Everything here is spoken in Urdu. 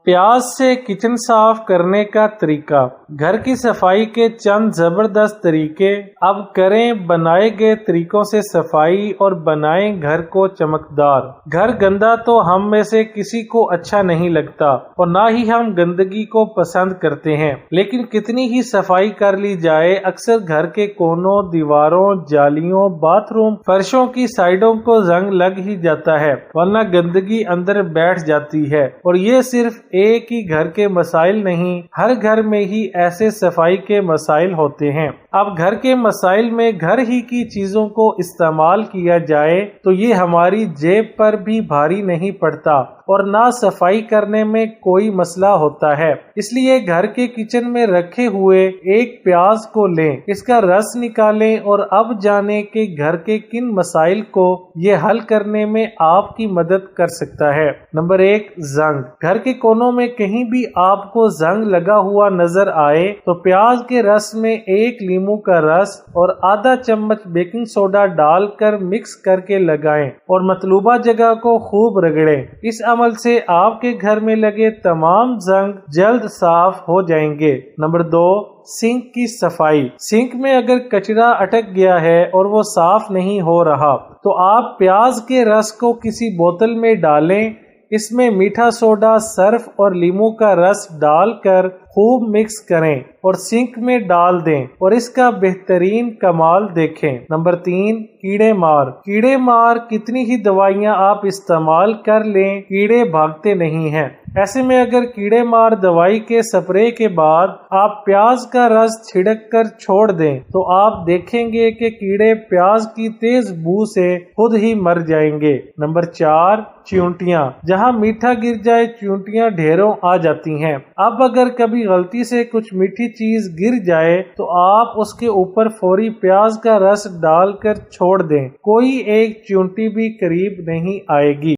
پیاز سے کچن صاف کرنے کا طریقہ۔ گھر کی صفائی کے چند زبردست طریقے۔ اب کریں بنائے گئے طریقوں سے صفائی اور بنائیں گھر کو چمکدار۔ گھر گندا تو ہم میں سے کسی کو اچھا نہیں لگتا اور نہ ہی ہم گندگی کو پسند کرتے ہیں، لیکن کتنی ہی صفائی کر لی جائے اکثر گھر کے کونوں، دیواروں، جالیوں، باتھ روم، فرشوں کی سائیڈوں کو زنگ لگ ہی جاتا ہے، ورنہ گندگی اندر بیٹھ جاتی ہے۔ اور یہ صرف ایک ہی گھر کے مسائل نہیں، ہر گھر میں ہی ایسے صفائی کے مسائل ہوتے ہیں۔ اب گھر کے مسائل میں گھر ہی کی چیزوں کو استعمال کیا جائے تو یہ ہماری جیب پر بھی بھاری نہیں پڑتا اور نہ صفائی کرنے میں کوئی مسئلہ ہوتا ہے۔ اس لیے گھر کے کچن میں رکھے ہوئے ایک پیاز کو لیں، اس کا رس نکالیں اور اب جانیں کہ گھر کے کن مسائل کو یہ حل کرنے میں آپ کی مدد کر سکتا ہے۔ نمبر 1، زنگ۔ گھر کے کونوں میں کہیں بھی آپ کو زنگ لگا ہوا نظر آئے تو پیاز کے رس میں 1 لیموں کا رس اور آدھا چمچ بیکنگ سوڈا ڈال کر مکس کر کے لگائیں اور مطلوبہ جگہ کو خوب رگڑیں۔ اس عمل سے آپ کے گھر میں لگے تمام زنگ جلد صاف ہو جائیں گے۔ نمبر 2، سنک کی صفائی۔ سنک میں اگر کچرا اٹک گیا ہے اور وہ صاف نہیں ہو رہا تو آپ پیاز کے رس کو کسی بوتل میں ڈالیں، اس میں میٹھا سوڈا، سرف اور لیموں کا رس ڈال کر خوب مکس کریں اور سنک میں ڈال دیں اور اس کا بہترین کمال دیکھیں۔ نمبر 3، کیڑے مار۔ کیڑے مار کتنی ہی دوائیاں آپ استعمال کر لیں، کیڑے بھاگتے نہیں ہیں۔ ایسے میں اگر کیڑے مار دوائی کے سپرے کے بعد آپ پیاز کا رس چھڑک کر چھوڑ دیں تو آپ دیکھیں گے کہ کیڑے پیاز کی تیز بو سے خود ہی مر جائیں گے۔ نمبر 4، چیونٹیاں۔ جہاں میٹھا گر جائے چیونٹیاں ڈھیروں آ جاتی ہیں۔ اب اگر کبھی غلطی سے کچھ میٹھی چیز گر جائے تو آپ اس کے اوپر فوری پیاز کا رس ڈال کر چھوڑ دیں، کوئی ایک چیونٹی بھی قریب نہیں آئے گی۔